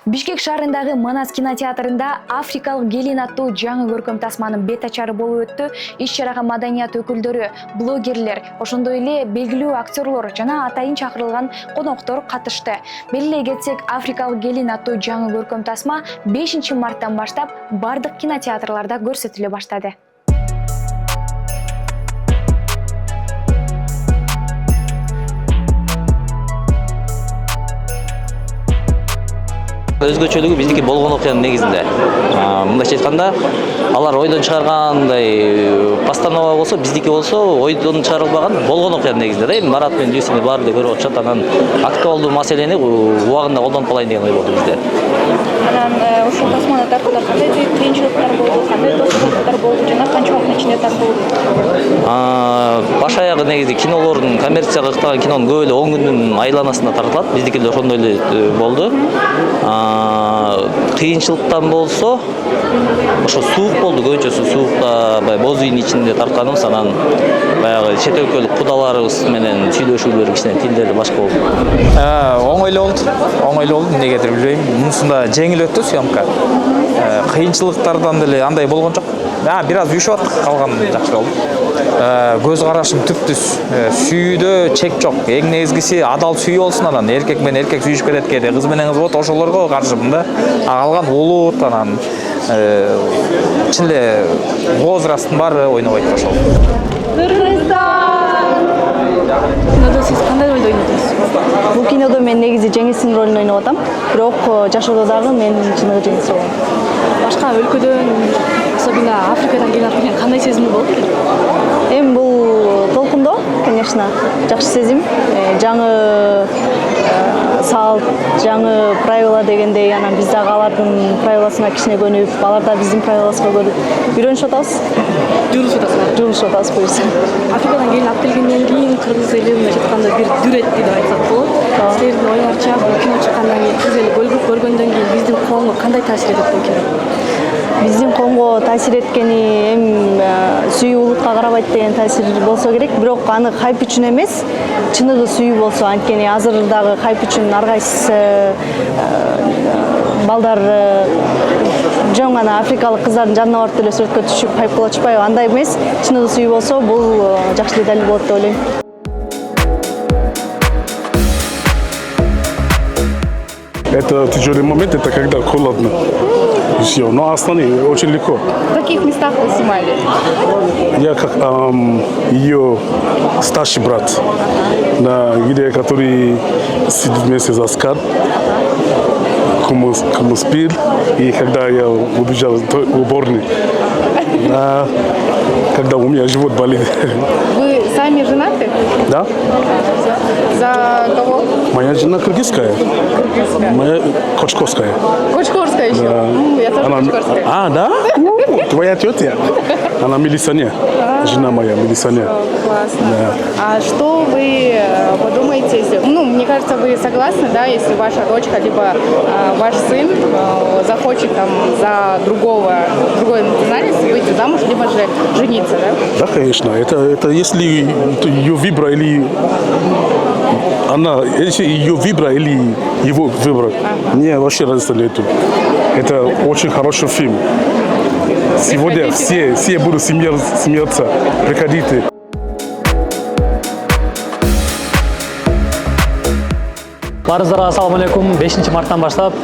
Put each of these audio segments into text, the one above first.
Бишкек шаарындагы Манас кинотеатрында Африкалык келин аттуу жаңы көркөм тасманын бет ачары болуп өттү. Иш-чарага маданият өкүлдөрү, блогерлер, ошондой эле белгилүү актерлор жана атайын чакырылган коноктор катышты. Белгилей кетсек, Африкалык келин аттуу жаңы көркөм тасма 5 марттан баштап бардык кинотеатрларда көрсөтүлө баштады. Өзгөчөлүгү биздики болгон окуянын негизинде. Мындайча айтканда, алар ойдон чыгаргандай постанова болсо, биздики болсо ойдон чыгарылбаган болгон окуянын негизинде. Эми Марат менен Дүйсүнү баары көрүп атышат, анан актуалдуу маселени убагында колдонуп калайын деген ой болду бизде. Анан ушул тасманы тартууда кандай кыйынчылыктар болду, кандай тосундуктар болду жана канча убакыттын ичинде тартылды? Баш аягы негизи кинолордун коммерцияга ыктаган кинонун көп эле 10 күндүн айланасында тартылат. Биздики да ошондой эле болду. Кыйынчылыктан болсо, ошо суук болду, көбүнчө суукта боз үйдүн ичинде тартканыбыз, анан баягы чет өлкөлүк кудаларыбыз менен сүйлөшүүлөр кичине тилдери башка болду. Оңойлуу болду, эмнегедир билбейм. Мунусунда жеңил өттү съемка. Кыйынчылыктардан деле андай болгон жок. Бир аз үйшүп аттык, калган жакшы болду. Көз карашым түптүз. Сүйүүдө чек жок. Эң негизгиси адал сүйүү болсун, анан эркек менен эркек сүйүшүп кетет кээде, кыз менен кыз болот, ошолорго каршымын да. Калган улут, анан чын эле возрасттын баары ойнобойт ошол. Кинодо сиз кандай ролду ойнодуңуз? Бул кинодо мен негизи жеңилсиң ролун ойноп атам. Бирок жашоодо дагы мен чыныгы жеңилс болом. Башка өлкөдөн, особенно Африкадан келип аткан кандай сезим болот экен? Эми бул толкундоо, конечно, жакшы сезим. Жаңы салт, жаңы правила дегендей, анан биз дагы алардын правиласына кичине көнүп, алар да биздин правилабызга көнүп үйрөнүшүп атабыз. Жугушуп атабыз буюрса. Африкадан келип алып келгенден кийин кыргыз эли мындай айтканда бир дүрөттү деп айтсак болот. Силердин оюңарча бул кино чыккандан кийин, кыргыз эли көргөндөн кийин биздин коомго кандай таасир этет бул кино? Биздин коомго таасир эткени эми сүйүү улутка карабайт деген таасир болсо керек, бирок аны хайп үчүн эмес, чыныгы сүйүү болсо, анткени азырдагы хайп үчүн ар кайсы балдар жоң гана африкалык кыздардын жанына барып деле сүрөткө түшүп хайп кылып атышпайбы? Андай эмес, чыныгы сүйүү болсо, бул жакшы далил болот деп ойлойм. Это тяжелый момент, это когда холодно. И все. Но остальные очень легко. В каких местах вы снимали? Я как ее старший брат, где который сидит вместе за Оскар, кому спил, и когда я убежал в уборную, когда у меня живот болит. Вы сами женаты? Да? За кого? Моя жена кыргызская. Моя кочковская. Кочкорская еще? Да. Я тоже кочкорская. Да? Твоя тетя? Она милиционер. Жена моя милиционер. Классно. Да. А что вы подумаете, если, мне кажется, вы согласны, да, если ваша дочка, либо ваш сын захочет там за другой национальности выйти замуж, либо же жениться, да? Да, конечно. Это если ее выбор или если ее выбор или его выбор, мне вообще разницы нету. Это очень хороший фильм. Сегодня все будут смеяться. Приходите. Барыңыздарга ассаламу алейкум. 5 марттан баштап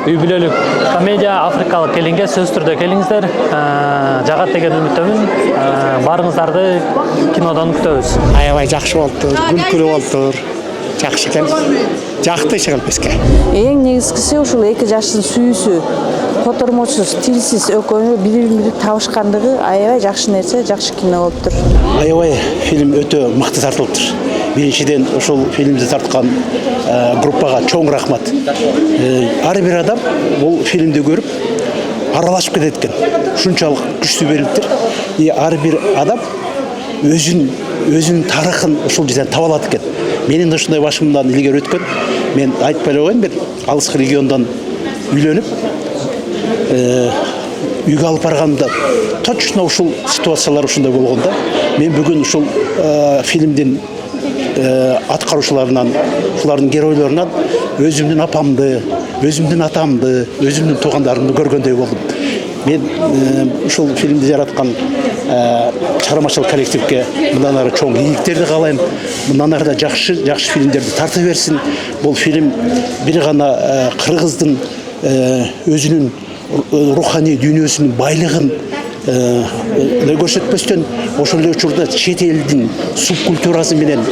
үй бүлөлүк комедия Африкалык келинге сөз түрдө келиңиздер. Жагат деген үмүттөмүн. Барыңыздарды кинодон күтөбүз. Аябай жакшы болду, күлкүлүү болду. Жакшы экен. Жакты шыгылпеске. Эң негизгиси ушул эки жаштын сүйүүсү, котормосуз, тилсиз экөөнү бири-бири табышкандыгы аябай жакшы нерсе, жакшы кино болуптур. Аябай фильм өтө мыкты тартылыптыр. Биринчиден ушул фильмди тарткан группага чоң рахмат. Ар бир адам бул фильмди көрүп аралашып кетет экен. Ушунчалык күчтүү берилиптир. И ар бир адам өзүнүн тарыхын ушул жерден таба алат экен. Менин да ушундай башымдан илгери өткөн. Мен айтпай эле коеюн, бир алыскы региондон үйлөнүп, үйгө алып барганымда точно ушул ситуациялар ушундай болгондо, мен бүгүн ушул фильмдин аткаруучуларынан, ушулардын геройлорунан өзүмдүн апамды, өзүмдүн атамды, өзүмдүн туугандарымды көргөндөй болдум. Мен ушул фильмди жараткан чыгармачыл коллективге мындан ары чоң ийгиликтерди каалайм. Мындан ары да жакшы фильмдерди тарта берсин. Бул фильм бир гана кыргыздын өзүнүн руханий дүйнөсүнүн байлыгын көрсөтпөстөн ошол эле учурда чет элдин субкультурасы менен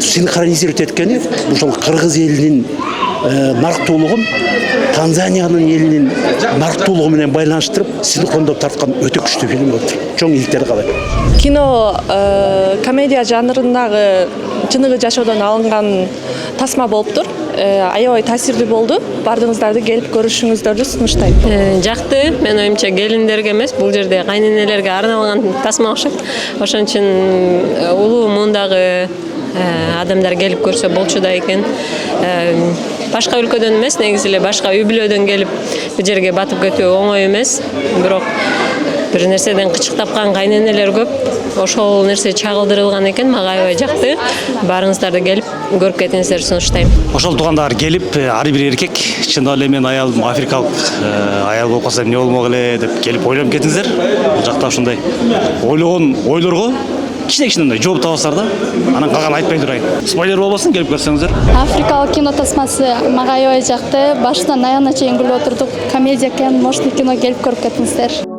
синхронизировать эткени ушул кыргыз элинин нарктуулугун Танзаниянын элинин нарктуулугу менен байланыштырып синхрондоп тарткан өтө күчтүү фильм болуптур. Чоң ийгиликтерди каалайм. Кино комедия жанрындагы чыныгы жашоодон алынган тасма болуптур. Аябай таасирдүү болду. Бардыгыңыздарды келип көрүшүңүздөрдү сунуштайм. Жакты, мен оюмча келиндерге эмес, бул жерде кайненелерге арналган тасма окшойт. Ошон үчүн улуу муундагы адамдар келип көрсө болчу да экен. Башка өлкөдөн эмес, негизи эле башка үй бүлөдөн келип бул жерге батып кетүү оңой эмес. Бирок бир нерседен кычык тапкан кайненелер көп. Ошол нерсе чагылдырылган экен, мага аябай жакты. Барыңыздарды келип көрүп кетиңиздерди сунуштайм. Ошол туугандар келип, ар бир эркек чындап эле мен аялым африкалык аял болуп калса эмне болмок эле деп келип ойлонуп кетиңиздер. Бул жакта ушундай ойлогон ойлорго кичине мындай жооп табасыздар да. Анан калганын айтпай турайын. Спойлер болбосун, келип көрсөңүздөр. Африкалык кино тасмасы мага аябай жакты. Башынан аягына чейин күлүп отурдук. Комедия экен, мощный кино, келип көрүп кетиңиздер.